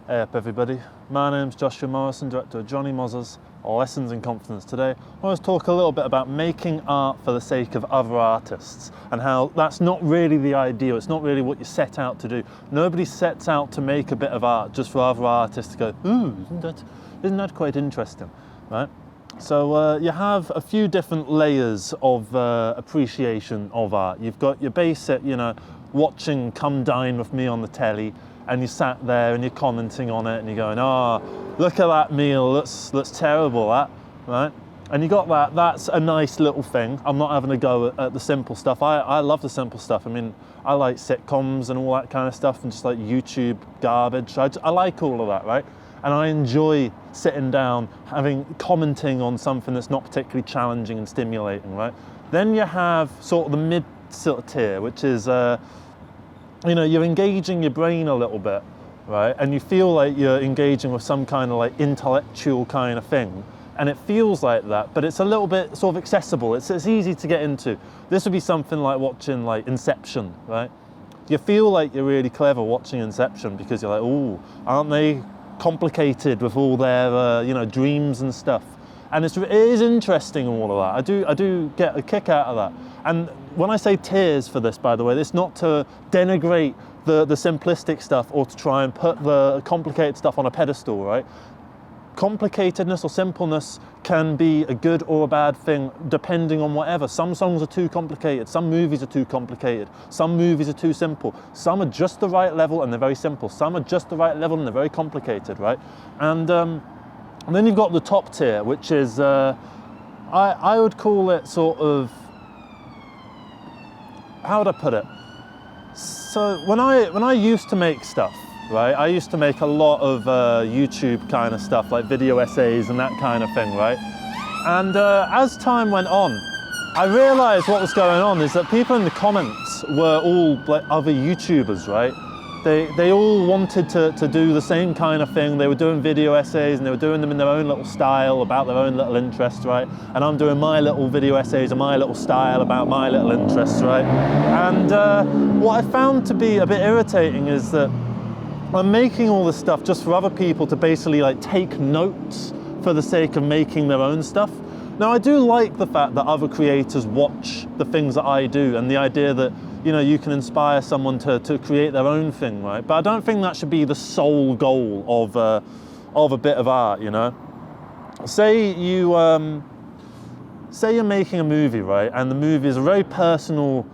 Hey up everybody, my name's Joshua Morrison, director of Jonny Mozza's Lessons in Confidence. Today I want to talk a little bit about making art for the sake of other artists and how that's not really the ideal, it's not really what you set out to do. Nobody sets out to make a bit of art just for other artists to go, ooh, isn't that quite interesting, right? So you have a few different layers of appreciation of art. You've got your basic, watching Come Dine With Me on the telly, and you sat there and you're commenting on it and you're going, oh, look at that meal, looks terrible, that, right? And you got that, that's a nice little thing. I'm not having a go at the simple stuff. I love the simple stuff. I mean, I like sitcoms and all that kind of stuff and just like YouTube garbage. I like all of that, right? And I enjoy sitting down, commenting on something that's not particularly challenging and stimulating, right? Then you have sort of the mid sort of tier, which is, you're engaging your brain a little bit, right? And you feel like you're engaging with some kind of like intellectual kind of thing. And it feels like that, but it's a little bit sort of accessible. It's easy to get into. This would be something like watching like Inception, right? You feel like you're really clever watching Inception because you're like, oh, aren't they complicated with all their, dreams and stuff? And it is interesting, all of that. I do get a kick out of that. And when I say tiers for this, by the way, it's not to denigrate the simplistic stuff or to try and put the complicated stuff on a pedestal, right? Complicatedness or simpleness can be a good or a bad thing depending on whatever. Some songs are too complicated, some movies are too complicated, some movies are too simple, some are just the right level and they're very simple, some are just the right level and they're very complicated, right? And then you've got the top tier, which is, I would call it sort of, how would I put it? So when I used to make stuff, right, I used to make a lot of YouTube kind of stuff, like video essays and that kind of thing, right? And as time went on, I realized what was going on is that people in the comments were all like other YouTubers, right? They all wanted to do the same kind of thing. They were doing video essays and they were doing them in their own little style about their own little interests, right? And I'm doing my little video essays in my little style about my little interests, right? And what I found to be a bit irritating is that I'm making all this stuff just for other people to basically like take notes for the sake of making their own stuff. Now I do like the fact that other creators watch the things that I do and the idea that you can inspire someone to create their own thing, right? But I don't think that should be the sole goal of a bit of art, Say you're making a movie, right? And the movie is a very personal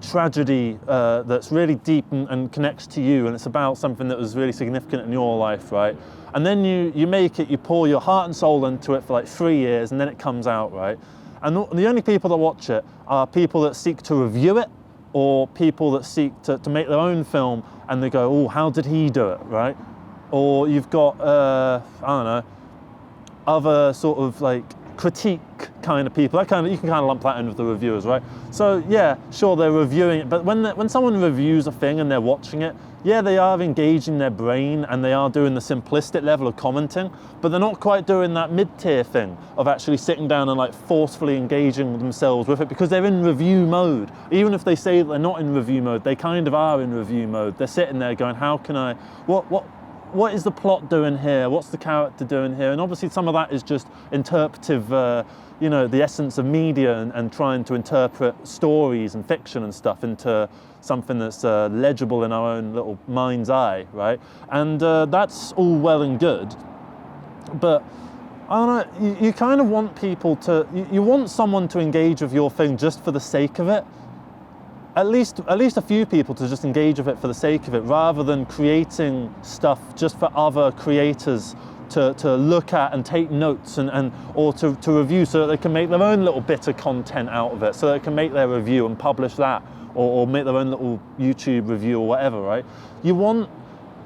tragedy that's really deep and connects to you, and it's about something that was really significant in your life, right? And then you make it, you pour your heart and soul into it for like 3 years, and then it comes out, right? And the only people that watch it are people that seek to review it, or people that seek to make their own film, and they go, oh, how did he do it, right? Or you've got, I don't know, other sort of like critique kind of people. You can kind of lump that in with the reviewers, right? So yeah, sure, they're reviewing it, but when someone reviews a thing and they're watching it, yeah, they are engaging their brain and they are doing the simplistic level of commenting, but they're not quite doing that mid-tier thing of actually sitting down and like forcefully engaging themselves with it because they're in review mode. Even if they say that they're not in review mode, they kind of are in review mode. They're sitting there going, how can I, what is the plot doing here? What's the character doing here? And obviously some of that is just interpretive, the essence of media and trying to interpret stories and fiction and stuff into something that's legible in our own little mind's eye, right? And that's all well and good, but I don't know, you kind of want people to, you want someone to engage with your thing just for the sake of it. At least a few people to just engage with it for the sake of it, rather than creating stuff just for other creators to look at and take notes or to review so that they can make their own little bit of content out of it, so they can make their review and publish that, or make their own little YouTube review or whatever, right? You want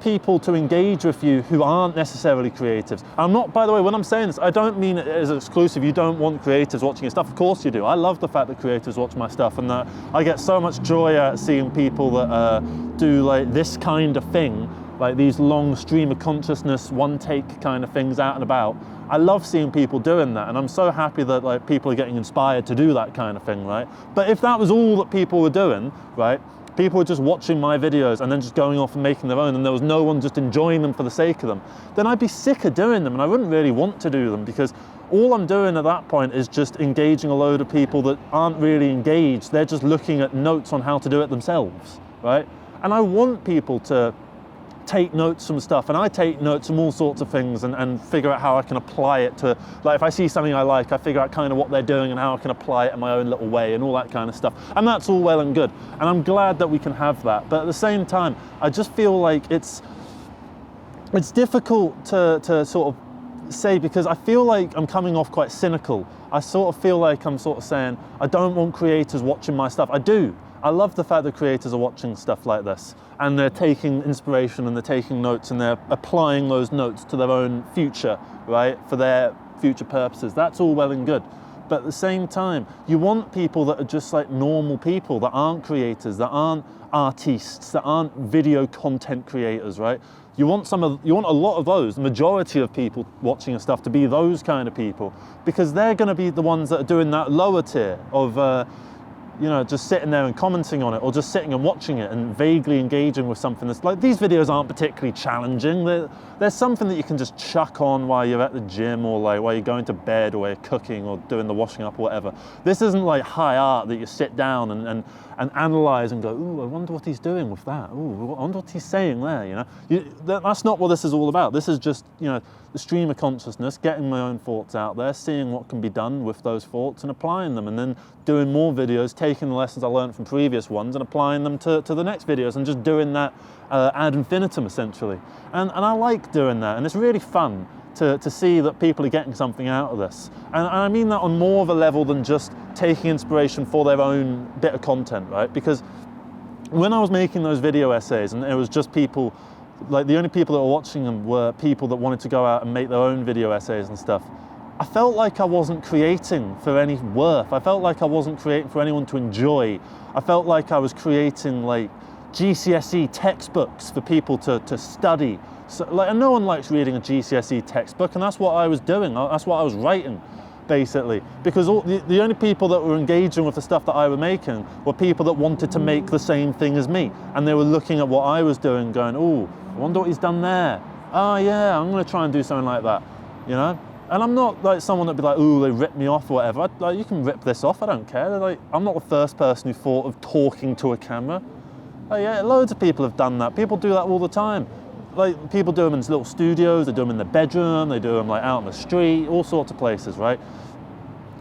people to engage with you who aren't necessarily creatives. I'm not, by the way, when I'm saying this, I don't mean it as exclusive. You don't want creatives watching your stuff. Of course you do. I love the fact that creatives watch my stuff, and that I get so much joy out of seeing people that do like this kind of thing, like these long stream of consciousness, one take kind of things out and about. I love seeing people doing that, and I'm so happy that like people are getting inspired to do that kind of thing, right? But if that was all that people were doing, right, people were just watching my videos and then just going off and making their own, and there was no one just enjoying them for the sake of them, then I'd be sick of doing them, and I wouldn't really want to do them, because all I'm doing at that point is just engaging a load of people that aren't really engaged. They're just looking at notes on how to do it themselves, right? And I want people to take notes from stuff, and I take notes from all sorts of things and figure out how I can apply it to, like, if I see something I like, I figure out kind of what they're doing and how I can apply it in my own little way and all that kind of stuff. And that's all well and good. And I'm glad that we can have that. But at the same time, I just feel like it's difficult to sort of say, because I feel like I'm coming off quite cynical. I sort of feel like I'm sort of saying, I don't want creators watching my stuff. I do. I love the fact that creators are watching stuff like this, and they're taking inspiration and they're taking notes and they're applying those notes to their own future, right? For their future purposes. That's all well and good. But at the same time, you want people that are just like normal people, that aren't creators, that aren't artists, that aren't video content creators, right? You want a lot of those, the majority of people watching your stuff, to be those kind of people, because they're going to be the ones that are doing that lower tier of you know, just sitting there and commenting on it, or just sitting and watching it and vaguely engaging with something that's like, these videos aren't particularly challenging. There's something that you can just chuck on while you're at the gym, or like while you're going to bed, or while you're cooking or doing the washing up or whatever. This isn't like high art that you sit down and analyze and go, ooh, I wonder what he's doing with that. Ooh, I wonder what he's saying there, you know? That's not what this is all about. This is just, you know, the stream of consciousness, getting my own thoughts out there, seeing what can be done with those thoughts and applying them, and then doing more videos, taking the lessons I learned from previous ones and applying them to the next videos, and just doing that ad infinitum, essentially. And I like doing that, and it's really fun to see that people are getting something out of this. And I mean that on more of a level than just taking inspiration for their own bit of content, right? Because when I was making those video essays, and it was just people, like the only people that were watching them were people that wanted to go out and make their own video essays and stuff, I felt like I wasn't creating for any worth. I felt like I wasn't creating for anyone to enjoy. I felt like I was creating like GCSE textbooks for people to study. So, like, and no one likes reading a GCSE textbook, and that's what I was doing. That's what I was writing, basically. Because the only people that were engaging with the stuff that I was making were people that wanted to make the same thing as me. And they were looking at what I was doing going, oh, I wonder what he's done there. Oh yeah, I'm gonna try and do something like that, you know? And I'm not like someone that'd be like, ooh, they ripped me off or whatever. Like, you can rip this off, I don't care. Like, I'm not the first person who thought of talking to a camera. Oh yeah, loads of people have done that. People do that all the time. Like, people do them in little studios, they do them in their bedroom, they do them like out on the street, all sorts of places, right?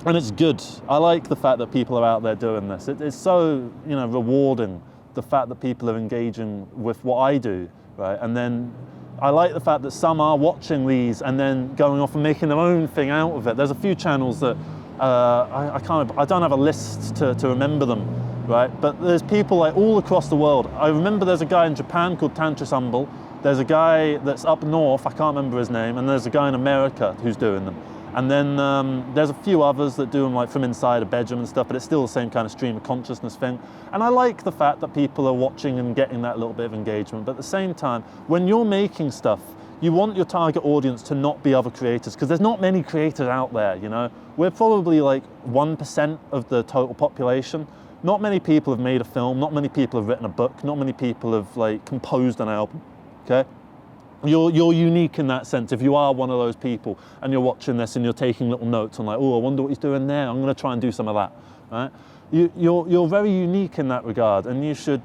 And it's good. I like the fact that people are out there doing this. It's so, you know, rewarding, the fact that people are engaging with what I do, right? And then I like the fact that some are watching these and then going off and making their own thing out of it. There's a few channels that I don't have a list to remember them, right? But there's people like all across the world. I remember there's a guy in Japan called Tantra Sambal. There's a guy that's up north, I can't remember his name, and there's a guy in America who's doing them. And then there's a few others that do them like from inside a bedroom and stuff, but it's still the same kind of stream of consciousness thing. And I like the fact that people are watching and getting that little bit of engagement. But at the same time, when you're making stuff, you want your target audience to not be other creators, because there's not many creators out there, you know? We're probably like 1% of the total population. Not many people have made a film, not many people have written a book, not many people have like composed an album, okay? You're unique in that sense. If you are one of those people and you're watching this and you're taking little notes on like, oh, I wonder what he's doing there, I'm gonna try and do some of that, right? You're very unique in that regard, and you should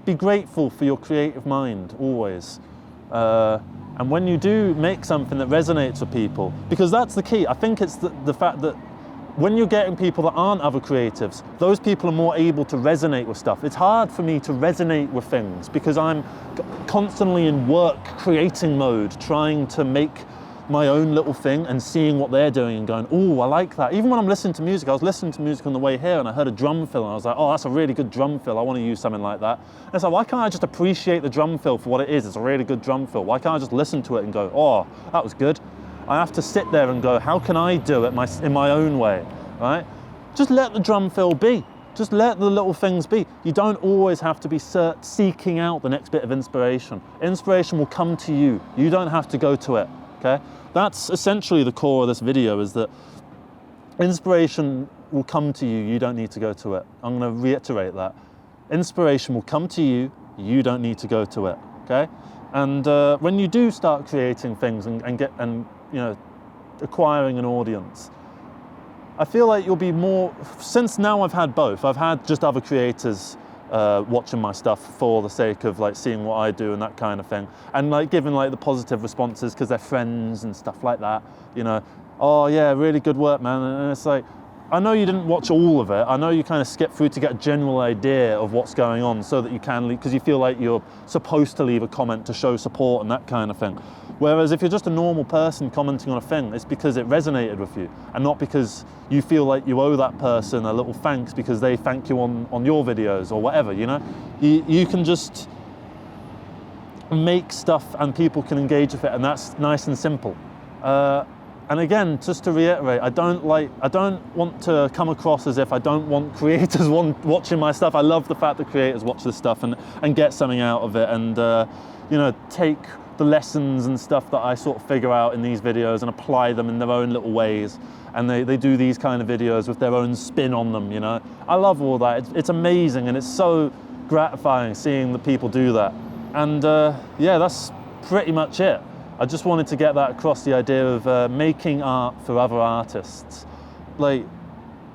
be grateful for your creative mind, always. And when you do make something that resonates with people, because that's the key, I think it's the fact that when you're getting people that aren't other creatives, those people are more able to resonate with stuff. It's hard for me to resonate with things because I'm constantly in work creating mode, trying to make my own little thing and seeing what they're doing and going, oh, I like that. Even when I'm listening to music, I was listening to music on the way here and I heard a drum fill and I was like, oh, that's a really good drum fill. I want to use something like that. And it's like, why can't I just appreciate the drum fill for what it is? It's a really good drum fill. Why can't I just listen to it and go, oh, that was good? I have to sit there and go, how can I do it in my own way, right? Just let the drum fill be. Just let the little things be. You don't always have to be seeking out the next bit of inspiration. Inspiration will come to you. You don't have to go to it, okay? That's essentially the core of this video, is that inspiration will come to you. You don't need to go to it. I'm going to reiterate that. Inspiration will come to you. You don't need to go to it. Okay. And when you do start creating things and you know, acquiring an audience, I feel like you'll be more, since now I've had both. I've had just other creators watching my stuff for the sake of like seeing what I do and that kind of thing, and like giving like the positive responses because they're friends and stuff like that, you know, oh yeah, really good work, man. And it's like, I know you didn't watch all of it. I know you kind of skip through to get a general idea of what's going on so that you can leave, because you feel like you're supposed to leave a comment to show support and that kind of thing. Whereas if you're just a normal person commenting on a thing, it's because it resonated with you and not because you feel like you owe that person a little thanks because they thank you on your videos or whatever, you know? You can just make stuff and people can engage with it, and that's nice and simple. And again, just to reiterate, I don't want to come across as if I don't want creators watching my stuff. I love the fact that creators watch this stuff and get something out of it, and you know, take the lessons and stuff that I sort of figure out in these videos and apply them in their own little ways. And they do these kind of videos with their own spin on them, you know. I love all that. It's amazing, and it's so gratifying seeing the people do that. And yeah, that's pretty much it. I just wanted to get that across, the idea of making art for other artists. Like,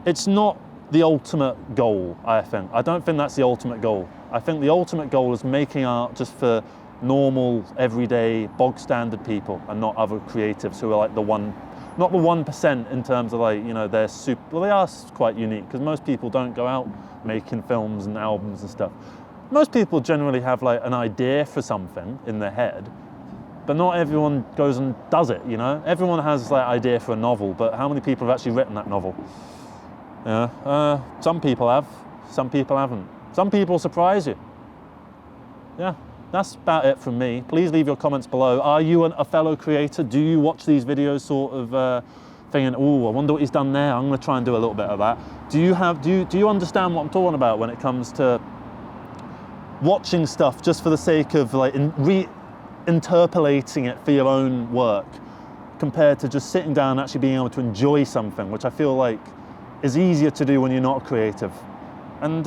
it's not the ultimate goal, I think. I don't think that's the ultimate goal. I think the ultimate goal is making art just for normal, everyday, bog standard people, and not other creatives who are like not the 1% in terms of like, you know, they're super, well, they are quite unique because most people don't go out making films and albums and stuff. Most people generally have like an idea for something in their head, but not everyone goes and does it, you know? Everyone has like idea for a novel, but how many people have actually written that novel? Yeah, some people have, some people haven't. Some people surprise you. Yeah, that's about it from me. Please leave your comments below. Are you a fellow creator? Do you watch these videos sort of thinking, oh, I wonder what he's done there. I'm gonna try and do a little bit of that. Do you understand what I'm talking about when it comes to watching stuff just for the sake of like interpolating it for your own work, compared to just sitting down and actually being able to enjoy something, which I feel like is easier to do when you're not creative? And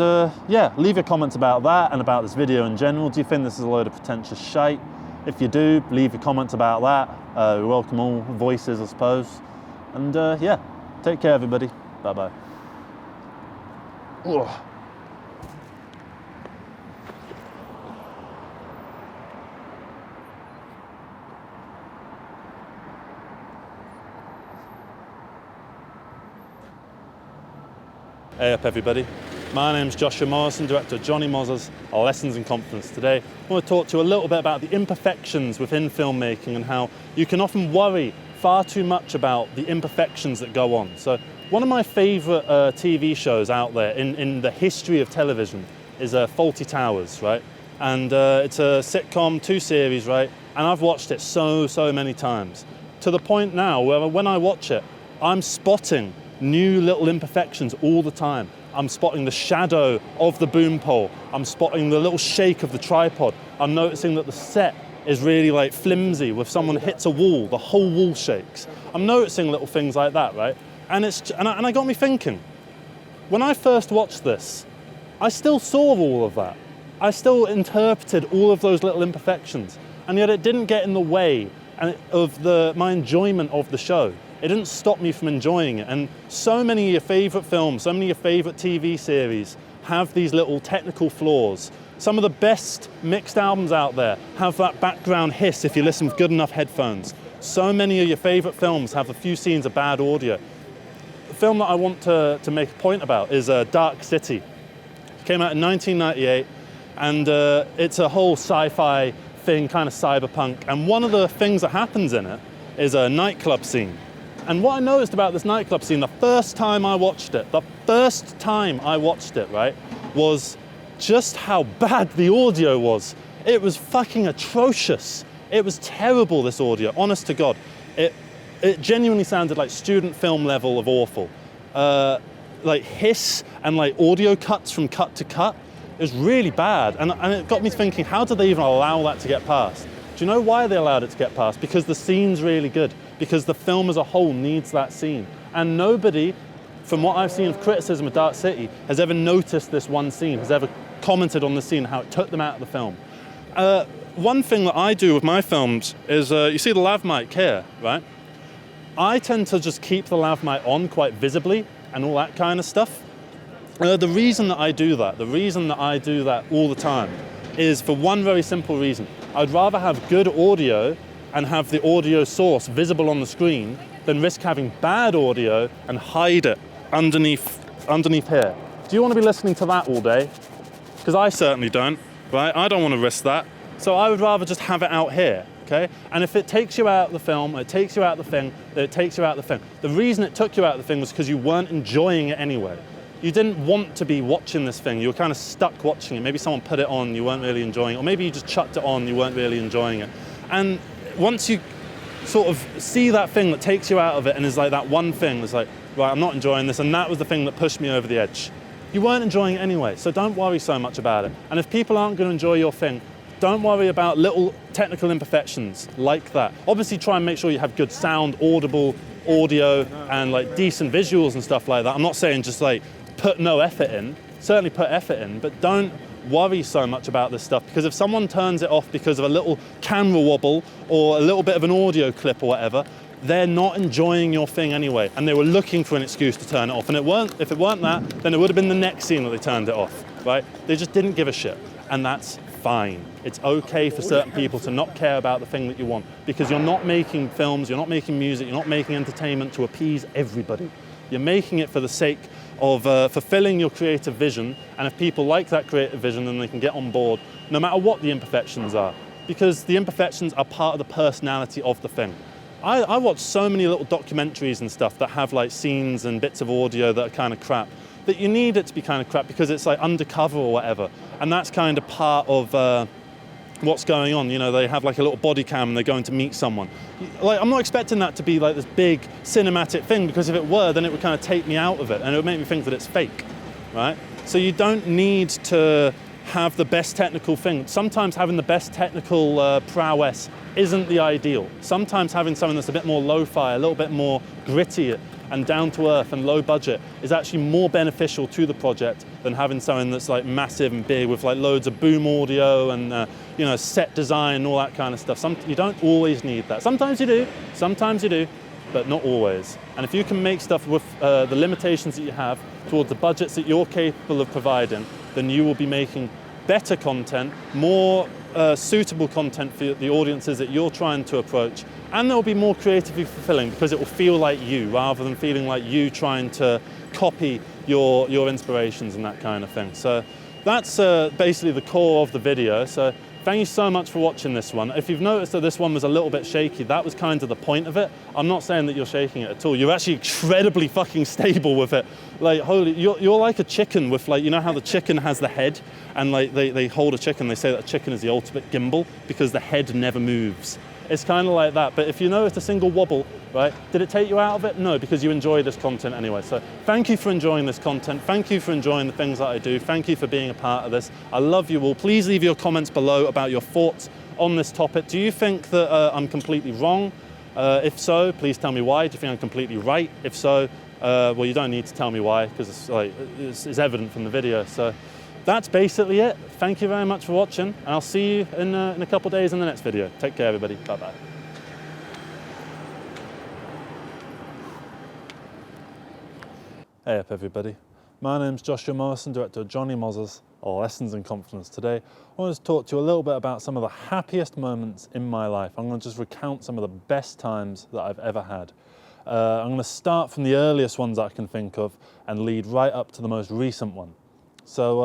yeah, leave your comments about that and about this video in general. Do you think this is a load of pretentious shite? If you do, leave your comments about that. We welcome all voices, I suppose. And yeah, take care, everybody. Bye-bye. Hey up, everybody. My name's Joshua Morrison, director of Jonny Mozza's Lessons in Confidence. Today, I want to talk to you a little bit about the imperfections within filmmaking and how you can often worry far too much about the imperfections that go on. So, one of my favourite TV shows out there in the history of television is Fawlty Towers, right? And it's a sitcom, 2 series, right? And I've watched it so many times, to the point now where when I watch it, I'm spotting new little imperfections all the time. I'm spotting the shadow of the boom pole. I'm spotting the little shake of the tripod. I'm noticing that the set is really like flimsy. If someone hits a wall, the whole wall shakes. I'm noticing little things like that, right? And I got me thinking, when I first watched this, I still saw all of that. I still interpreted all of those little imperfections, and yet it didn't get in the way of my enjoyment of the show. It didn't stop me from enjoying it. And so many of your favourite films, so many of your favourite TV series have these little technical flaws. Some of the best mixed albums out there have that background hiss if you listen with good enough headphones. So many of your favourite films have a few scenes of bad audio. The film that I want to make a point about is Dark City. It came out in 1998, and it's a whole sci-fi thing, kind of cyberpunk. And one of the things that happens in it is a nightclub scene. And what I noticed about this nightclub scene, the first time I watched it, right, was just how bad the audio was. It was fucking atrocious. It was terrible, this audio, honest to God. It genuinely sounded like student film level of awful. Like hiss and like audio cuts from cut to cut. It was really bad. And it got me thinking, how did they even allow that to get past? Do you know why they allowed it to get past? Because the scene's really good. Because the film as a whole needs that scene. And nobody, from what I've seen of criticism of Dark City, has ever noticed this one scene, has ever commented on the scene, how it took them out of the film. One thing that I do with my films is, you see the lav mic here, right? I tend to just keep the lav mic on quite visibly and all that kind of stuff. The reason that I do that all the time is for one very simple reason. I'd rather have good audio and have the audio source visible on the screen than risk having bad audio and hide it underneath here. Do you want to be listening to that all day? Because I certainly don't, right? I don't want to risk that. So I would rather just have it out here, okay? And if it takes you out of the film, it takes you out of the thing, then it takes you out of the thing. The reason it took you out of the thing was because you weren't enjoying it anyway. You didn't want to be watching this thing. You were kind of stuck watching it. Maybe someone put it on, you weren't really enjoying it. Or maybe you just chucked it on, you weren't really enjoying it. And once you sort of see that thing that takes you out of it and is like that one thing that's like, right, I'm not enjoying this, and that was the thing that pushed me over the edge. You weren't enjoying it anyway, so don't worry so much about it. And if people aren't going to enjoy your thing, don't worry about little technical imperfections like that. Obviously try and make sure you have good sound, audible audio, and like decent visuals and stuff like that. I'm not saying just like put no effort in, certainly put effort in, but don't worry so much about this stuff, because if someone turns it off because of a little camera wobble or a little bit of an audio clip or whatever, they're not enjoying your thing anyway, and they were looking for an excuse to turn it off. And if it weren't that, then it would have been the next scene that they turned it off, right? They just didn't give a shit, and that's fine. It's okay for certain people to not care about the thing that you want, because you're not making films, you're not making music, you're not making entertainment to appease everybody. You're making it for the sake of fulfilling your creative vision, and if people like that creative vision, then they can get on board, no matter what the imperfections are, because the imperfections are part of the personality of the thing. I watch so many little documentaries and stuff that have like scenes and bits of audio that are kind of crap, that you need it to be kind of crap because it's like undercover or whatever, and that's kind of part of what's going on. You know, they have like a little body cam and they're going to meet someone. Like, I'm not expecting that to be like this big cinematic thing, because if it were, then it would kind of take me out of it and it would make me think that it's fake, right? So you don't need to have the best technical thing. Sometimes having the best technical prowess isn't the ideal. Sometimes having something that's a bit more lo-fi, a little bit more gritty and down to earth and low budget is actually more beneficial to the project than having something that's like massive and big with like loads of boom audio and you know, set design and all that kind of stuff. You don't always need that. Sometimes you do, but not always. And if you can make stuff with the limitations that you have towards the budgets that you're capable of providing, then you will be making better content, more suitable content for the audiences that you're trying to approach, and they'll be more creatively fulfilling because it will feel like you rather than feeling like you trying to copy your inspirations and that kind of thing. So that's basically the core of the video. So thank you so much for watching this one. If you've noticed that this one was a little bit shaky, that was kind of the point of it. I'm not saying that you're shaking it at all. You're actually incredibly fucking stable with it. Like, holy, you're like a chicken with, like, you know how the chicken has the head and like they hold a chicken, they say that a chicken is the ultimate gimbal because the head never moves. It's kind of like that, but if you notice a single wobble, right, did it take you out of it? No, because you enjoy this content anyway. So thank you for enjoying this content. Thank you for enjoying the things that I do. Thank you for being a part of this. I love you all. Please leave your comments below about your thoughts on this topic. Do you think that I'm completely wrong? If so, please tell me why. Do you think I'm completely right? If so, well, you don't need to tell me why, because it's evident from the video. So that's basically it. Thank you very much for watching, and I'll see you in a couple of days in the next video. Take care, everybody. Bye-bye. Hey up, everybody. My name's Joshua Morrison, director of Jonny Mozza's Lessons in Confidence. Today, I want to talk to you a little bit about some of the happiest moments in my life. I'm going to just recount some of the best times that I've ever had. I'm going to start from the earliest ones I can think of and lead right up to the most recent one. So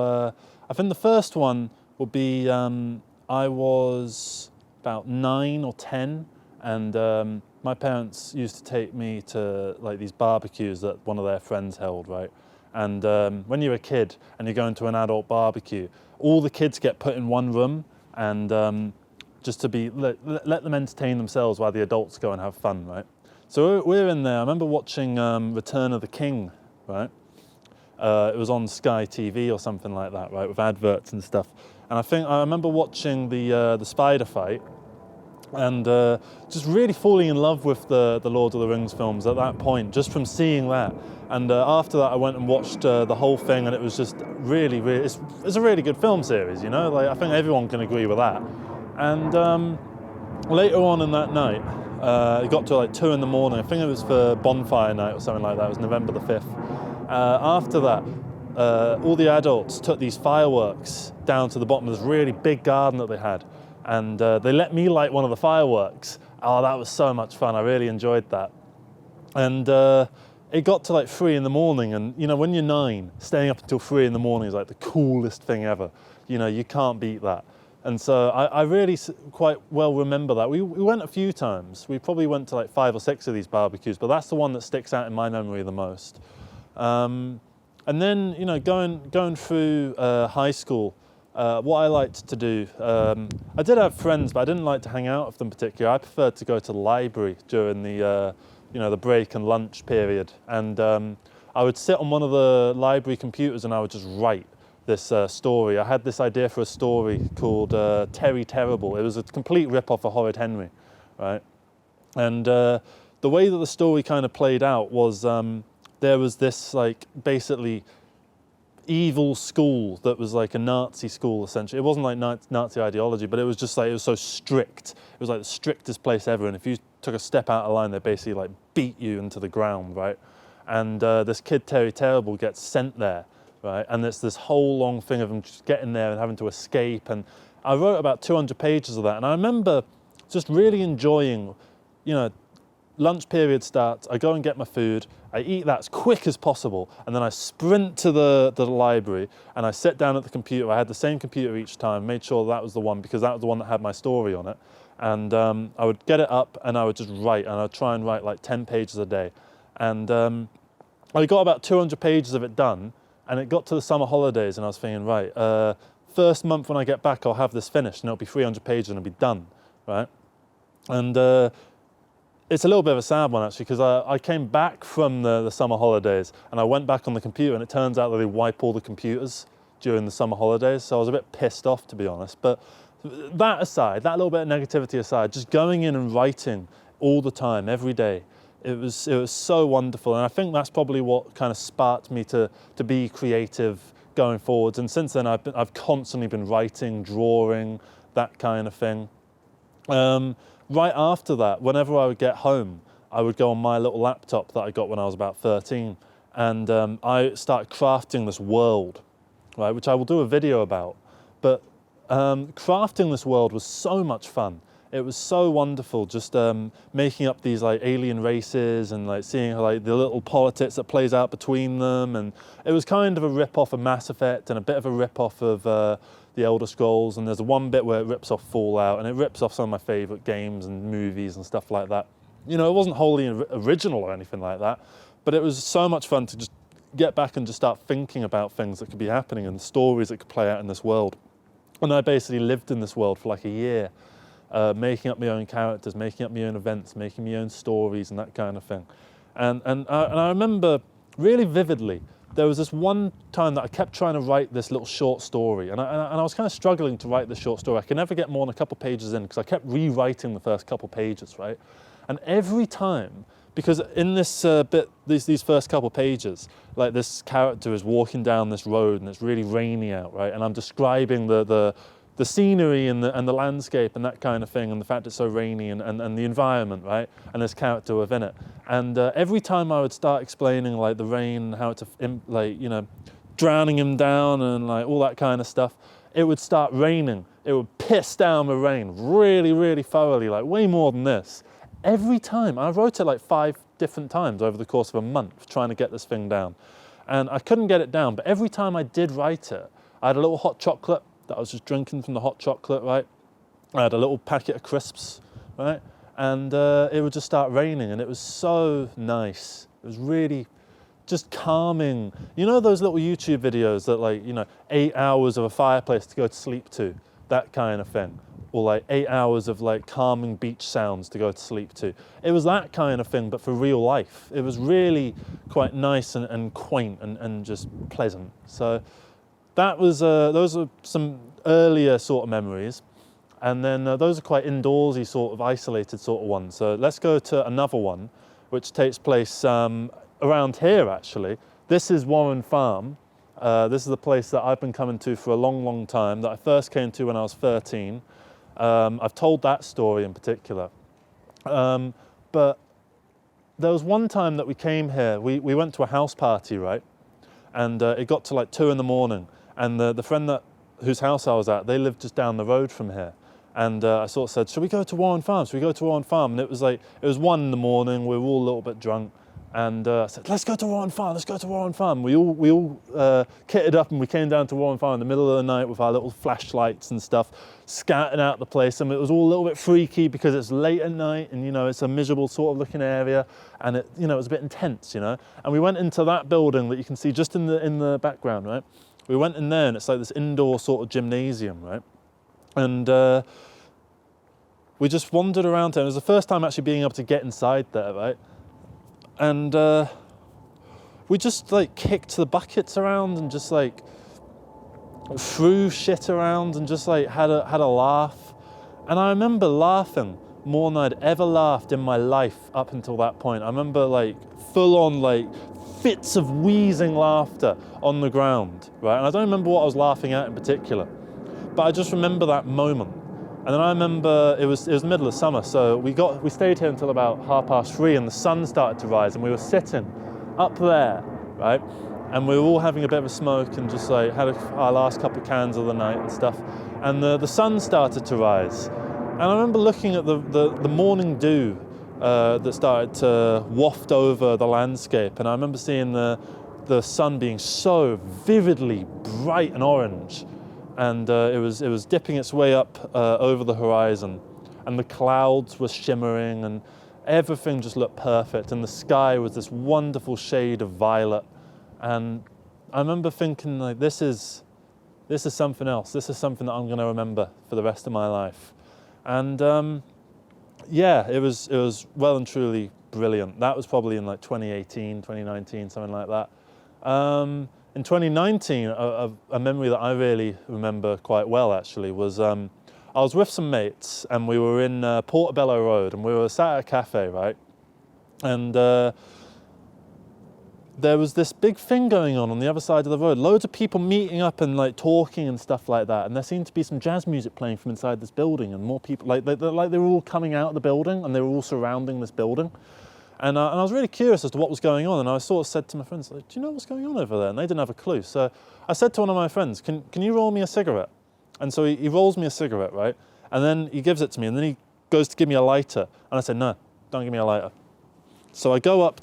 I think the first one would be I was about 9 or 10, and my parents used to take me to like these barbecues that one of their friends held, right? And when you're a kid and you're going to an adult barbecue, all the kids get put in one room and just to be let them entertain themselves while the adults go and have fun, right? So we're in there. I remember watching Return of the King, right? It was on Sky TV or something like that, right, with adverts and stuff. And I remember watching the spider fight, and just really falling in love with the Lord of the Rings films at that point, just from seeing that. And after that, I went and watched the whole thing, and it was just really, it's a really good film series, you know? Like, I think everyone can agree with that. And later on in that night, it got to like 2 in the morning. I think it was for bonfire night or something like that. It was November the 5th. After that, all the adults took these fireworks down to the bottom of this really big garden that they had. And they let me light one of the fireworks. Oh, that was so much fun. I really enjoyed that. And it got to like 3 in the morning. And, you know, when you're 9, staying up until 3 in the morning is like the coolest thing ever. You know, you can't beat that. And so I really quite well remember that. We went a few times. We probably went to like 5 or 6 of these barbecues, but that's the one that sticks out in my memory the most. And then, you know, going through high school, what I liked to do, I did have friends, but I didn't like to hang out with them particularly. I preferred to go to the library during the, you know, the break and lunch period. And I would sit on one of the library computers and I would just write this story. I had this idea for a story called Terry Terrible. It was a complete rip-off of Horrid Henry, right? And the way that the story kind of played out was there was this like basically evil school that was like a Nazi school essentially. It wasn't like Nazi ideology, but it was just like, it was so strict. It was like the strictest place ever, and if you took a step out of line, they basically like beat you into the ground, right? And this kid Terry Terrible gets sent there, right? And it's this whole long thing of him just getting there and having to escape. And I wrote about 200 pages of that. And I remember just really enjoying, you know, lunch period starts, I go and get my food, I eat that as quick as possible, and then I sprint to the library and I sit down at the computer. I had the same computer each time, made sure that was the one because that was the one that had my story on it. And I would get it up and I would just write, and I'd try and write like 10 pages a day. And I got about 200 pages of it done, and it got to the summer holidays and I was thinking, right, first month when I get back, I'll have this finished and it'll be 300 pages and it'll be done, right? And it's a little bit of a sad one actually, because I came back from the summer holidays and I went back on the computer, and it turns out that they wipe all the computers during the summer holidays. So I was a bit pissed off, to be honest. But that aside, that little bit of negativity aside, just going in and writing all the time, every day, it was so wonderful. And I think that's probably what kind of sparked me to be creative going forwards. And since then I've constantly been writing, drawing, that kind of thing. Right after that, whenever I would get home, I would go on my little laptop that I got when I was about 13, and I started crafting this world, right, which I will do a video about. But crafting this world was so much fun. It was so wonderful, just making up these like alien races and like seeing how, like the little politics that plays out between them. And it was kind of a rip-off of Mass Effect and a bit of a rip-off of the Elder Scrolls, and there's one bit where it rips off Fallout, and it rips off some of my favourite games and movies and stuff like that. You know, it wasn't wholly original or anything like that, but it was so much fun to just get back and just start thinking about things that could be happening and the stories that could play out in this world. And I basically lived in this world for like a year, making up my own characters, making up my own events, making my own stories and that kind of thing. And I remember really vividly, there was this one time that I kept trying to write this little short story, and I was kind of struggling to write this short story. I could never get more than a couple pages in because I kept rewriting the first couple pages, right? And every time, because in this bit, these first couple pages, like this character is walking down this road and it's really rainy out, right? And I'm describing the scenery and the landscape and that kind of thing, and the fact it's so rainy and the environment, right? And this character within it. And every time I would start explaining like the rain, how it's like, you know, drowning him down and like all that kind of stuff, it would start raining. It would piss down with rain really, really thoroughly, like way more than this. Every time. I wrote it like 5 different times over the course of a month trying to get this thing down. And I couldn't get it down, but every time I did write it, I had a little hot chocolate that I was just drinking from the hot chocolate, right? I had a little packet of crisps, right? And it would just start raining, and it was so nice. It was really just calming. You know those little YouTube videos that, like, you know, 8 hours of a fireplace to go to sleep to, that kind of thing. Or like 8 hours of like calming beach sounds to go to sleep to. It was that kind of thing, but for real life. It was really quite nice and quaint and just pleasant. So that was, those are some earlier sort of memories. And then those are quite indoorsy, sort of isolated sort of ones. So let's go to another one, which takes place around here actually. This is Warren Farm. This is a place that I've been coming to for a long, long time, that I first came to when I was 13. I've told that story in particular. But there was one time that we came here, we went to a house party, right? And it got to like 2 in the morning. And the friend whose house I was at, they lived just down the road from here. And I sort of said, should we go to Warren Farm? Should we go to Warren Farm? And it was 1 in the morning, we were all a little bit drunk. And I said, let's go to Warren Farm, let's go to Warren Farm. We all kitted up and we came down to Warren Farm in the middle of the night with our little flashlights and stuff, scattered out the place. And it was all a little bit freaky because it's late at night and, you know, it's a miserable sort of looking area. And it, you know, it was a bit intense, you know. And we went into that building that you can see just in the background, right? We went in there and it's like this indoor sort of gymnasium, right? And we just wandered around there. It was the first time actually being able to get inside there, right? And we just like kicked the buckets around and just like threw shit around and just like had a laugh. And I remember laughing more than I'd ever laughed in my life up until that point. I remember like full on like fits of wheezing laughter on the ground, right? And I don't remember what I was laughing at in particular, but I just remember that moment. And then I remember it was the middle of summer, so we stayed here until about 3:30, and the sun started to rise, and we were sitting up there, right? And we were all having a bit of a smoke and just like had our last couple of cans of the night and stuff. And the sun started to rise, and I remember looking at the morning dew that started to waft over the landscape, and I remember seeing the sun being so vividly bright and orange. And it was dipping its way up over the horizon, and the clouds were shimmering, and everything just looked perfect, and the sky was this wonderful shade of violet. And I remember thinking, like, this is something else. This is something that I'm going to remember for the rest of my life. And yeah, it was well and truly brilliant. That was probably in like 2018, 2019, something like that. In 2019, a memory that I really remember quite well actually was I was with some mates and we were in Portobello Road and we were sat at a cafe, right? And there was this big thing going on the other side of the road. Loads of people meeting up and like talking and stuff like that. And there seemed to be some jazz music playing from inside this building, and more people, like they were all coming out of the building and they were all surrounding this building. And I was really curious as to what was going on, and I sort of said to my friends, like, do you know what's going on over there? And they didn't have a clue. So I said to one of my friends, can you roll me a cigarette? And so he rolls me a cigarette, right? And then he gives it to me, and then he goes to give me a lighter. And I said, no, don't give me a lighter. So I go up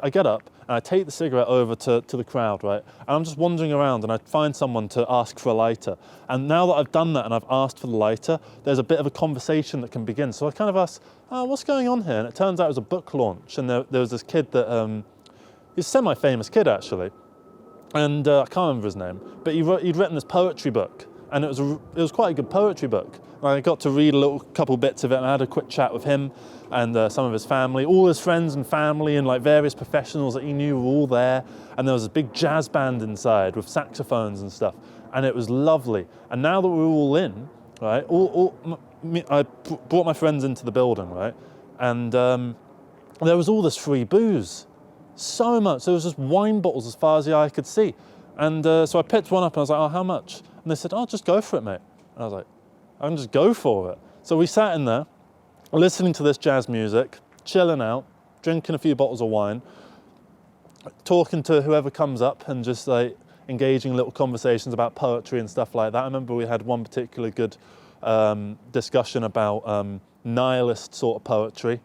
I get up, and I take the cigarette over to the crowd, right? And I'm just wandering around, and I find someone to ask for a lighter. And now that I've done that and I've asked for the lighter, there's a bit of a conversation that can begin. So I kind of asked, what's going on here? And it turns out it was a book launch, and there was this kid that, he's a semi-famous kid actually, and I can't remember his name, but he'd written this poetry book, and it was quite a good poetry book. And I got to read a couple bits of it, and I had a quick chat with him and some of his family. All his friends and family and like various professionals that he knew were all there, and there was a big jazz band inside with saxophones and stuff, and it was lovely. And now that we're all in, right, I brought my friends into the building, right, and there was all this free booze, so much. There was just wine bottles as far as the eye could see. And so I picked one up and I was like, oh, how much? And they said, oh, just go for it, mate. And I was like, I can just go for it. So we sat in there, listening to this jazz music, chilling out, drinking a few bottles of wine, talking to whoever comes up and just like engaging in little conversations about poetry and stuff like that. I remember we had one particular good discussion about nihilist sort of poetry.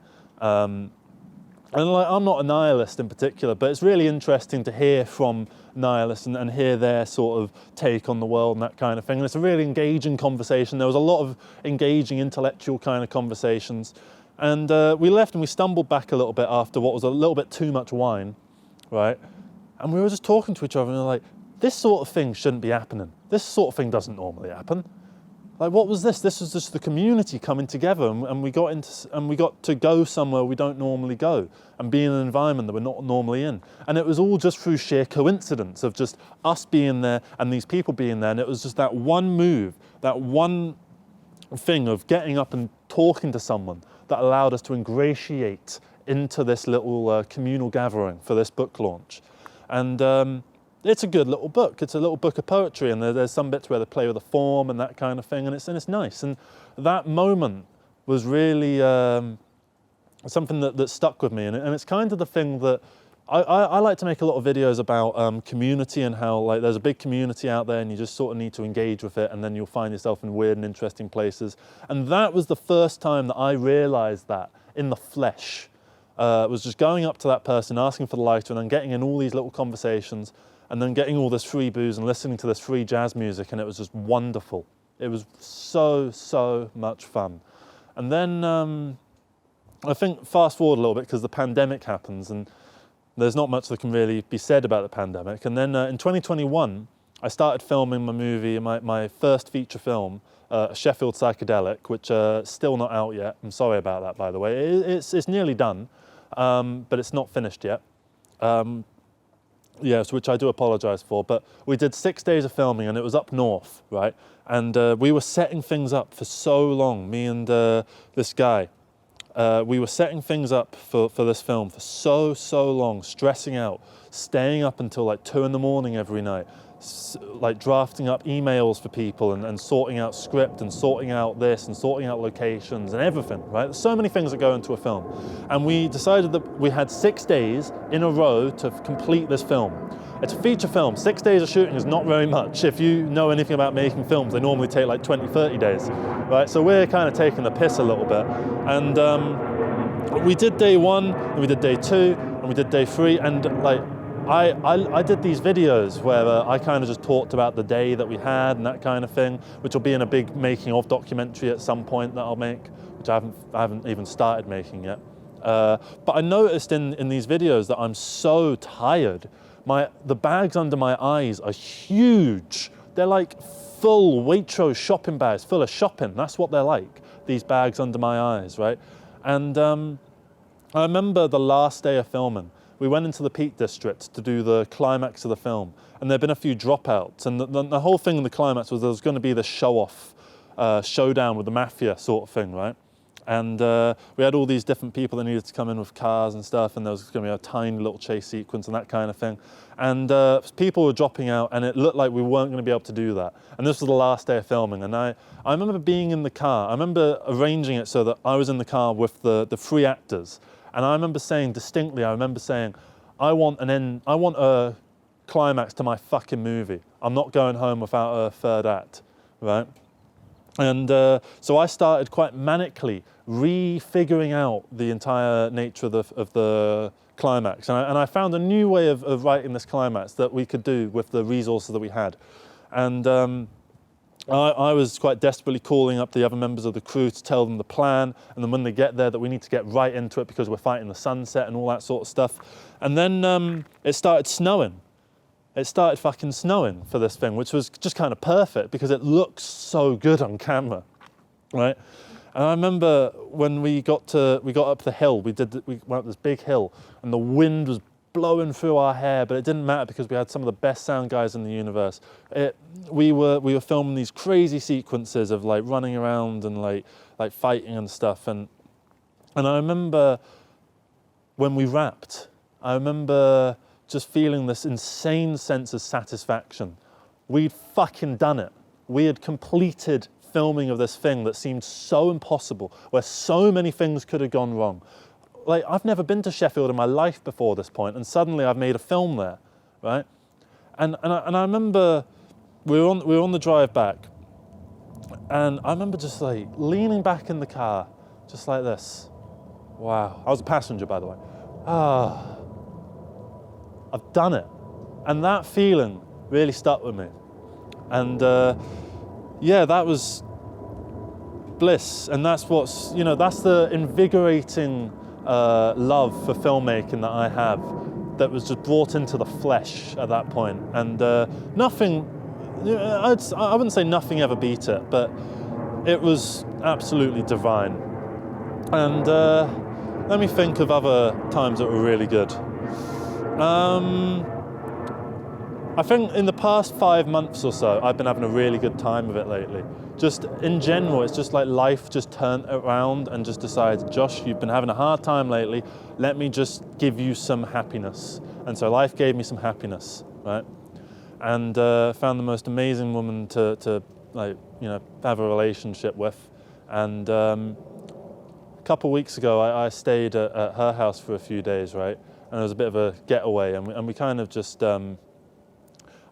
And like, I'm not a nihilist in particular, but it's really interesting to hear from nihilists and hear their sort of take on the world and that kind of thing. And it's a really engaging conversation. There was a lot of engaging intellectual kind of conversations. And we left and we stumbled back a little bit after what was a little bit too much wine, right? And we were just talking to each other and we were like, this sort of thing shouldn't be happening. This sort of thing doesn't normally happen. Like, what was this? This was just the community coming together, and we got to go somewhere we don't normally go and be in an environment that we're not normally in. And it was all just through sheer coincidence of just us being there and these people being there. And it was just that one move, that one thing of getting up and talking to someone that allowed us to ingratiate into this little communal gathering for this book launch. And it's a good little book. It's a little book of poetry, and there's some bits where they play with the form and that kind of thing, and it's nice. And that moment was really something that stuck with me, and it's kind of the thing that I like to make a lot of videos about community and how like there's a big community out there and you just sort of need to engage with it, and then you'll find yourself in weird and interesting places. And that was the first time that I realized that in the flesh. Was just going up to that person, asking for the lighter, and then getting in all these little conversations, and then getting all this free booze and listening to this free jazz music, and it was just wonderful. It was so much fun. And then I think fast forward a little bit, because the pandemic happens, and there's not much that can really be said about the pandemic. And then in 2021, I started filming my movie, my first feature film, Sheffield Psychedelic, which is still not out yet. I'm sorry about that, by the way. It's nearly done, but it's not finished yet. Yes, which I do apologise for. But we did 6 days of filming, and it was up north, right? And we were setting things up for so long, me and this guy. We were setting things up for this film for so long, stressing out, staying up until like 2 in the morning every night, like drafting up emails for people and sorting out script and sorting out this and sorting out locations and everything, right? There's so many things that go into a film. And we decided that we had 6 days in a row to complete this film. It's a feature film. 6 days of shooting is not very much. If you know anything about making films, they normally take like 20, 30 days, right? So we're kind of taking the piss a little bit. And we did day 1, and we did day 2, and we did day 3, and like, I did these videos where I kind of just talked about the day that we had and that kind of thing, which will be in a big making of documentary at some point that I'll make, which I haven't even started making yet. But I noticed in these videos that I'm so tired. The bags under my eyes are huge. They're like full Waitrose shopping bags, full of shopping. That's what they're like, these bags under my eyes, right? And I remember the last day of filming, we went into the Peak District to do the climax of the film, and there'd been a few dropouts, and the whole thing in the climax was there was going to be this show-off, showdown with the mafia sort of thing, right? And we had all these different people that needed to come in with cars and stuff, and there was going to be a tiny little chase sequence and that kind of thing. And people were dropping out, and it looked like we weren't going to be able to do that. And this was the last day of filming, and I remember being in the car. I remember arranging it so that I was in the car with the 3 actors. And I remember saying distinctly, I want a climax to my fucking movie. I'm not going home without a third act, right? And so I started quite manically refiguring out the entire nature of the climax. And I found a new way of writing this climax that we could do with the resources that we had. And I was quite desperately calling up the other members of the crew to tell them the plan, and then when they get there that we need to get right into it because we're fighting the sunset and all that sort of stuff. And then it started snowing. It started fucking snowing for this thing, which was just kind of perfect because it looks so good on camera, right? And I remember when we got up the hill, we went up this big hill, and the wind was blowing through our hair, but it didn't matter because we had some of the best sound guys in the universe. We were filming these crazy sequences of like running around and like fighting and stuff. And I remember when we wrapped, I remember just feeling this insane sense of satisfaction. We'd fucking done it. We had completed filming of this thing that seemed so impossible, where so many things could have gone wrong. Like, I've never been to Sheffield in my life before this point, and suddenly I've made a film there, right? And I remember we were on the drive back, and I remember just like leaning back in the car, just like this. Wow. I was a passenger, by the way. I've done it. And that feeling really stuck with me. And yeah, that was bliss. And that's that's the invigorating love for filmmaking that I have, that was just brought into the flesh at that point. And nothing, I wouldn't say nothing ever beat it, but it was absolutely divine. And let me think of other times that were really good. I I think in the past 5 months or so, I've been having a really good time with it lately. Just in general, it's just like life just turned around and just decided, Josh, you've been having a hard time lately. Let me just give you some happiness. And so life gave me some happiness, right? And found the most amazing woman to like, you know, have a relationship with. And a couple of weeks ago, I stayed at her house for a few days, right? And it was a bit of a getaway, and we kind of just,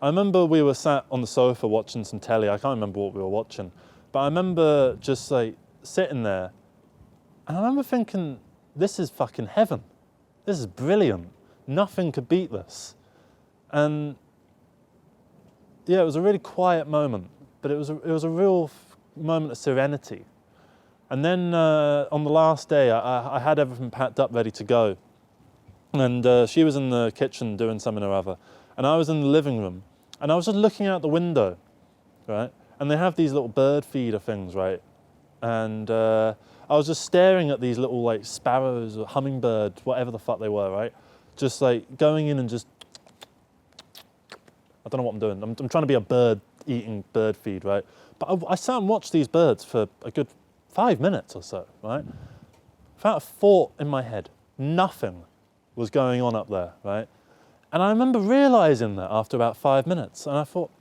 I remember we were sat on the sofa watching some telly. I can't remember what we were watching, but I remember just like sitting there, and I remember thinking, this is fucking heaven. This is brilliant. Nothing could beat this. And yeah, it was a really quiet moment, but it was a real moment of serenity. And then on the last day, I had everything packed up, ready to go. And she was in the kitchen doing something or other. And I was in the living room. And I was just looking out the window, right? And they have these little bird feeder things, right? And I was just staring at these little like sparrows or hummingbirds, whatever the fuck they were, right? Just like going in and just, I don't know what I'm doing. I'm trying to be a bird eating bird feed, right? But I sat and watched these birds for a good 5 minutes or so, right? Without a thought in my head. Nothing was going on up there, right? And I remember realizing that after about 5 minutes, and I thought,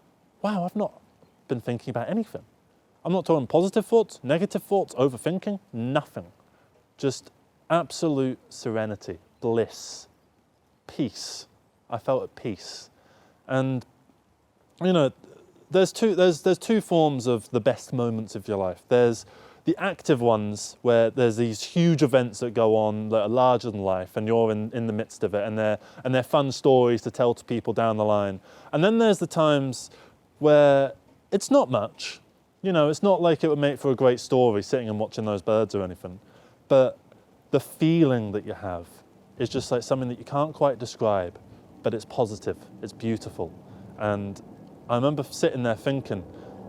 wow, I've not been thinking about anything. I'm not talking positive thoughts, negative thoughts, overthinking, nothing. Just absolute serenity, bliss, peace. I felt at peace. And, you know, there's two forms of the best moments of your life. There's the active ones where there's these huge events that go on that are larger than life, and you're in the midst of it, and they're fun stories to tell to people down the line. And then there's the times where it's not much. You know, it's not like it would make for a great story sitting and watching those birds or anything. But the feeling that you have is just like something that you can't quite describe, but it's positive, it's beautiful. And I remember sitting there thinking,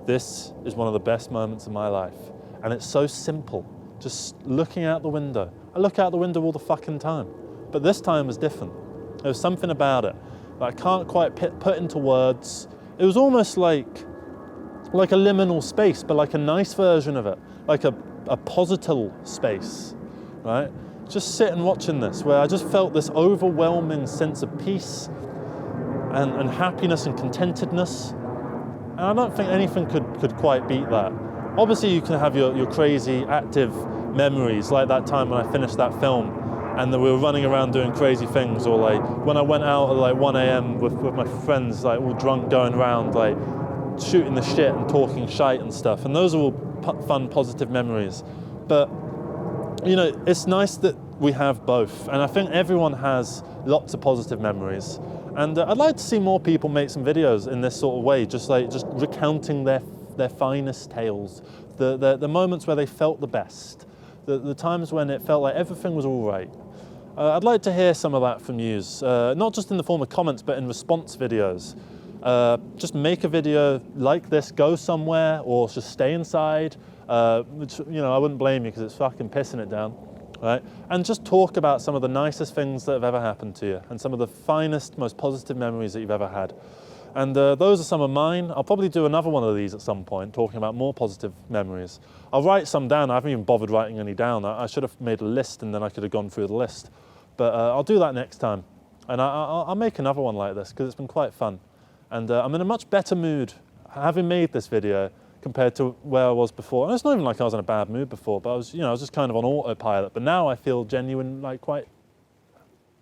this is one of the best moments of my life. And it's so simple, just looking out the window. I look out the window all the fucking time, but this time was different. There was something about it that I can't quite put into words. It was almost like a liminal space, but like a nice version of it, like a posital space, right? Just sitting watching this, where I just felt this overwhelming sense of peace and happiness and contentedness. And I don't think anything could quite beat that. Obviously, you can have your crazy, active memories, like that time when I finished that film and then we were running around doing crazy things, or like when I went out at like 1 a.m. with my friends, like all drunk, going around, like shooting the shit and talking shite and stuff. And those are all fun, positive memories. But, you know, it's nice that we have both. And I think everyone has lots of positive memories. And I'd like to see more people make some videos in this sort of way, just recounting their finest tales, the moments where they felt the best, the times when it felt like everything was all right. I'd like to hear some of that from you, not just in the form of comments, but in response videos. Just make a video like this, go somewhere, or just stay inside, which, you know, I wouldn't blame you because it's fucking pissing it down, right? And just talk about some of the nicest things that have ever happened to you, and some of the finest, most positive memories that you've ever had. And those are some of mine. I'll probably do another one of these at some point, talking about more positive memories. I'll write some down. I haven't even bothered writing any down. I should have made a list, and then I could have gone through the list. But I'll do that next time. And I'll make another one like this, because it's been quite fun. And I'm in a much better mood having made this video compared to where I was before. And it's not even like I was in a bad mood before, but I was just kind of on autopilot. But now I feel genuine, like quite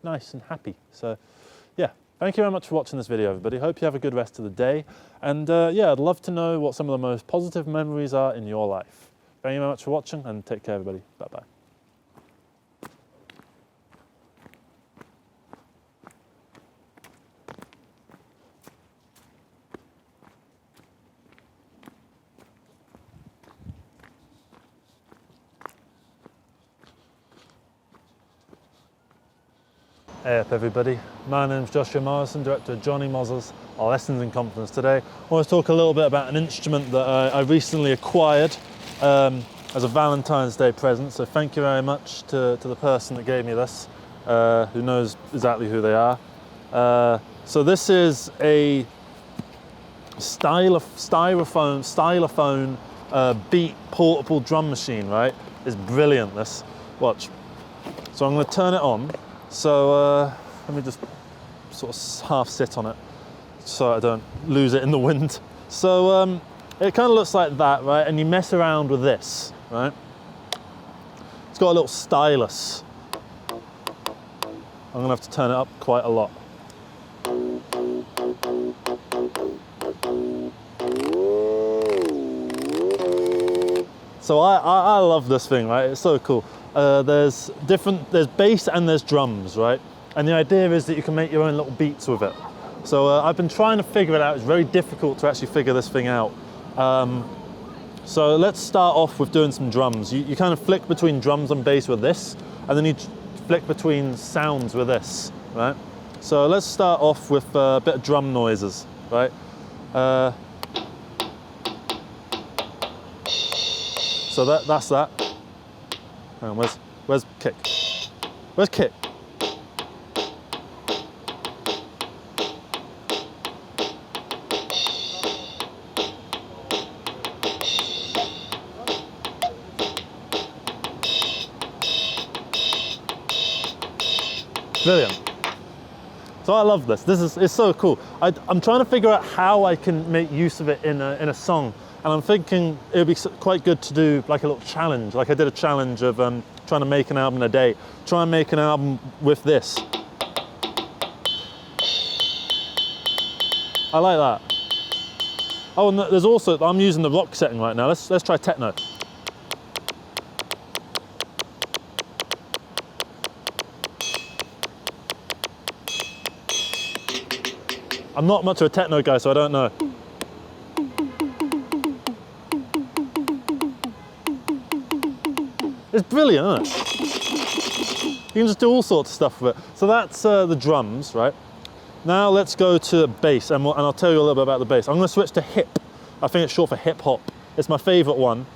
nice and happy. So yeah. Thank you very much for watching this video, everybody. Hope you have a good rest of the day. And yeah, I'd love to know what some of the most positive memories are in your life. Thank you very much for watching, and take care, everybody. Bye-bye. Hey up everybody, my name's Joshua Morrison, director of Jonny Mozza's Lessons in Confidence. Today I want to talk a little bit about an instrument that I recently acquired as a Valentine's Day present, so thank you very much to the person that gave me this, who knows exactly who they are. So this is a stylophone beat portable drum machine, right? It's brilliant, this. Watch. So I'm going to turn it on. So let me just sort of half sit on it so I don't lose it in the wind. So it kind of looks like that, right? And you mess around with this, right? It's got a little stylus. I'm gonna have to turn it up quite a lot. So I love this thing, right? It's so cool. There's bass and there's drums, right? And the idea is that you can make your own little beats with it. So I've been trying to figure it out. It's very difficult to actually figure this thing out. So let's start off with doing some drums. You kind of flick between drums and bass with this, and then you flick between sounds with this, right? So let's start off with a bit of drum noises, right? So that's that. Hang on, where's kick? Where's kick? Brilliant. So I love this. It's so cool. I'm trying to figure out how I can make use of it in a song, and I'm thinking it would be quite good to do like a little challenge. Like I did a challenge of trying to make an album in a day. Try and make an album with this. I like that. Oh, and there's also, I'm using the rock setting right now. Let's try techno. I'm not much of a techno guy, so I don't know. It's brilliant, isn't it? You can just do all sorts of stuff with it. So that's the drums, right? Now let's go to bass, and I'll tell you a little bit about the bass. I'm going to switch to hip. I think it's short for hip hop. It's my favourite one.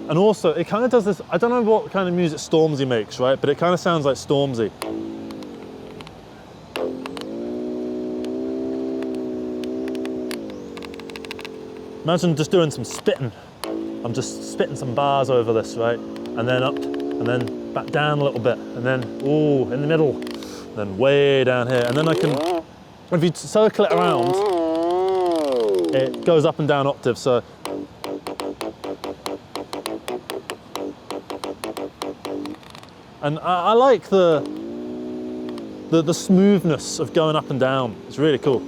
And also, it kind of does this, I don't know what kind of music Stormzy makes, right? But it kind of sounds like Stormzy. Imagine just doing some spitting. I'm just spitting some bars over this, right? And then up, and then back down a little bit, and then, ooh, in the middle, then way down here. And then I can, if you circle it around, it goes up and down octaves, so. And I like the smoothness of going up and down. It's really cool.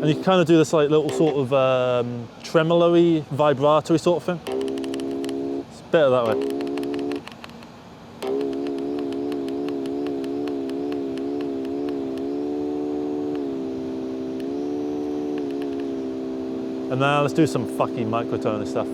And you can kind of do this like little sort of tremolo-y, vibrato-y sort of thing. It's better that way. And now let's do some fucking microtone and stuff.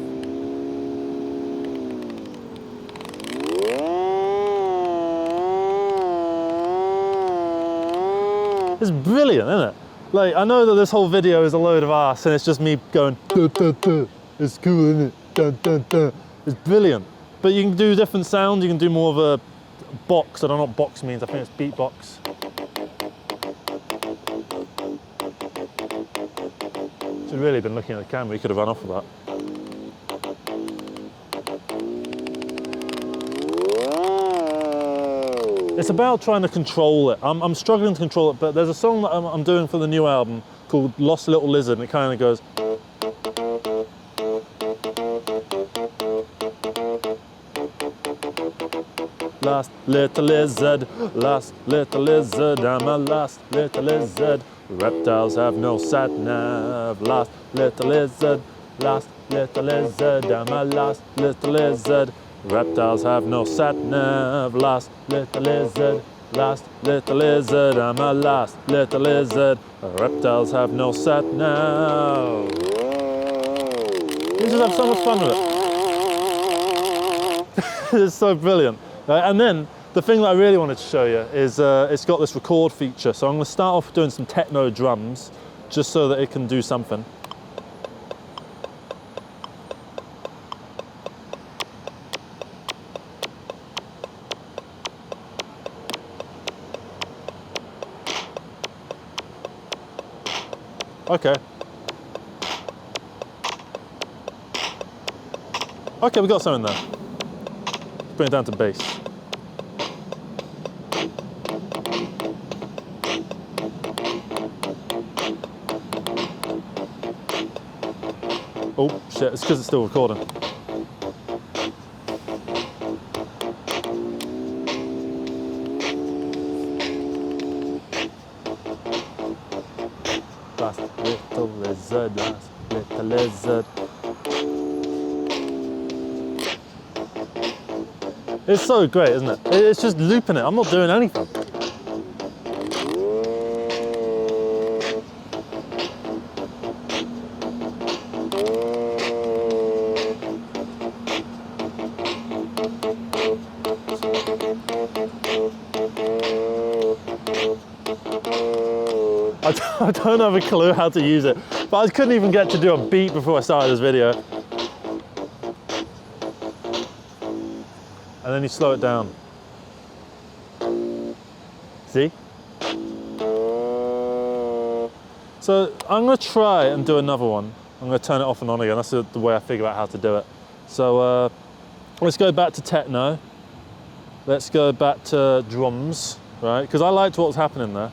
It's brilliant, isn't it? Like, I know that this whole video is a load of arse and it's just me going, duh, duh, duh. It's cool, isn't it? Duh, duh, duh. It's brilliant. But you can do different sounds, you can do more of a box. I don't know what box means, I think it's beatbox. Should really been looking at the camera, you could have run off with that. It's about trying to control it. I'm struggling to control it, but there's a song that I'm doing for the new album called Lost Little Lizard, and it kind of goes. Lost little lizard, I'm a lost little lizard. Reptiles have no sat-nav. Lost little lizard, I'm a lost little lizard. Reptiles have no sat-nav. Lost little lizard, I'm a lost little lizard. Reptiles have no sat-nav. You just have so much fun with it. It's so brilliant. Right? And then the thing that I really wanted to show you is it's got this record feature. So I'm going to start off doing some techno drums just so that it can do something. Okay. Okay, we got something there. Let's bring it down to bass. Oh shit, it's because it's still recording. Last little lizard, last little lizard. It's so great, isn't it? It's just looping it. I'm not doing anything. I don't have a clue how to use it, but I couldn't even get to do a beat before I started this video. And then you slow it down. See? So I'm going to try and do another one. I'm going to turn it off and on again. That's the way I figure out how to do it. So let's go back to techno. Let's go back to drums, right? Because I liked what was happening there.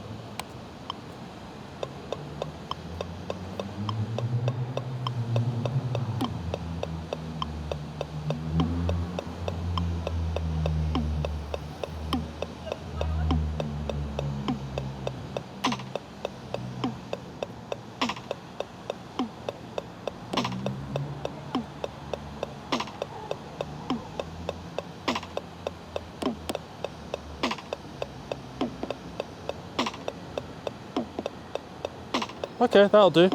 Okay, that'll do.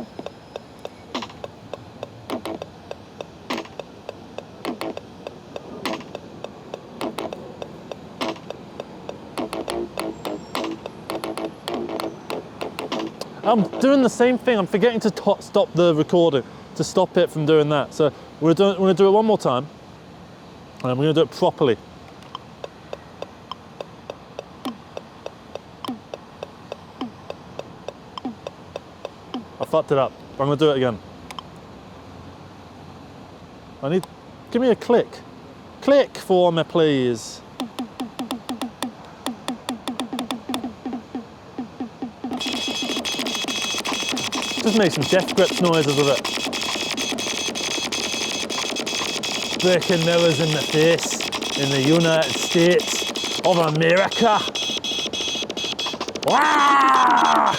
I'm doing the same thing. I'm forgetting to stop the recording, to stop it from doing that. So we're going to do it one more time, and we're going to do it properly. I fucked it up. I'm going to do it again. Give me a click. Click for me, please. Just make some Death Grips noises with it. Breaking mirrors in the face in the United States of America. Wah!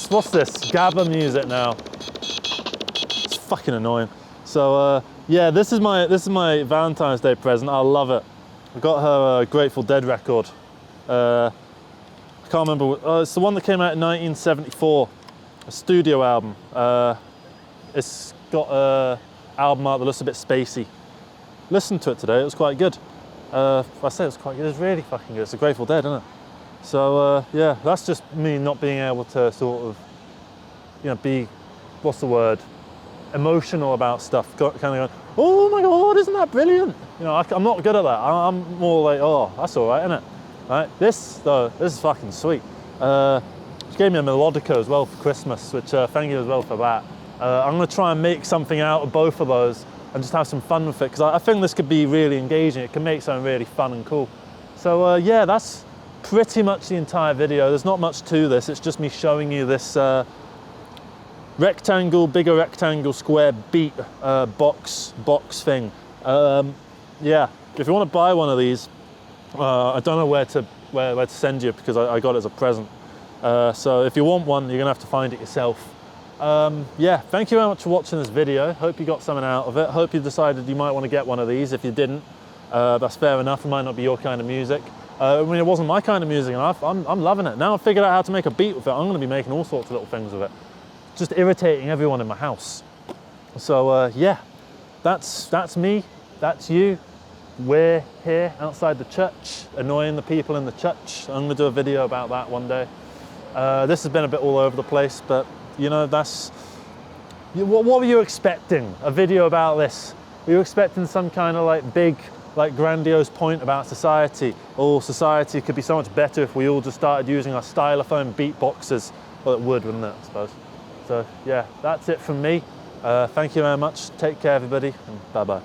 What's this? Gabba music now. It's fucking annoying. So yeah, this is my Valentine's Day present. I love it. I got her a Grateful Dead record. I can't remember. It's the one that came out in 1974, a studio album. It's got an album art that looks a bit spacey. Listened to it today. It was quite good. I say it was quite good. It's really fucking good. It's the Grateful Dead, isn't it? So yeah, that's just me not being able to sort of, you know, be, what's the word, emotional about stuff. Kind of going, oh my God, isn't that brilliant? You know, I'm not good at that. I'm more like, oh, that's all right, isn't it? Right? This though, this is fucking sweet. She gave me a melodica as well for Christmas, which thank you as well for that. I'm gonna try and make something out of both of those and just have some fun with it, because I think this could be really engaging. It can make something really fun and cool. So yeah, that's pretty much the entire video. There's not much to this. It's just me showing you this rectangle, bigger rectangle, square beat box thing. Yeah, if you want to buy one of these, I don't know where to send you, because I got it as a present. So if you want one, you're gonna have to find it yourself. Yeah, thank you very much for watching this video. Hope you got something out of it. Hope you decided you might want to get one of these. If you didn't, that's fair enough. It might not be your kind of music. I mean, it wasn't my kind of music, and I'm loving it. Now I've figured out how to make a beat with it. I'm going to be making all sorts of little things with it. Just irritating everyone in my house. So yeah, that's me, that's you. We're here outside the church, annoying the people in the church. I'm going to do a video about that one day. This has been a bit all over the place, but you know, what were you expecting? A video about this? Were you expecting some kind of like big, like grandiose point about society? Or society could be so much better if we all just started using our stylophone beatboxes Well, it would, wouldn't it, I suppose. So yeah, that's it from me. Thank you very much. Take care, everybody, and bye-bye.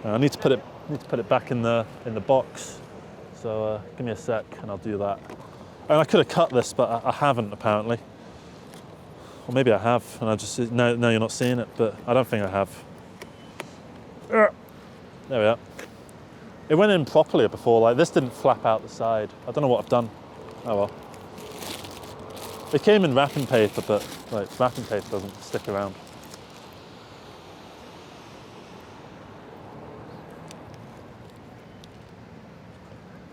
I need to put it back in the box. So give me a sec, and I'll do that. And I could have cut this, but I haven't apparently. Or maybe I have, and I just no, you're not seeing it, but I don't think I have. There we are. It went in properly before, like this didn't flap out the side. I don't know what I've done. Oh well. It came in wrapping paper, but like wrapping paper doesn't stick around.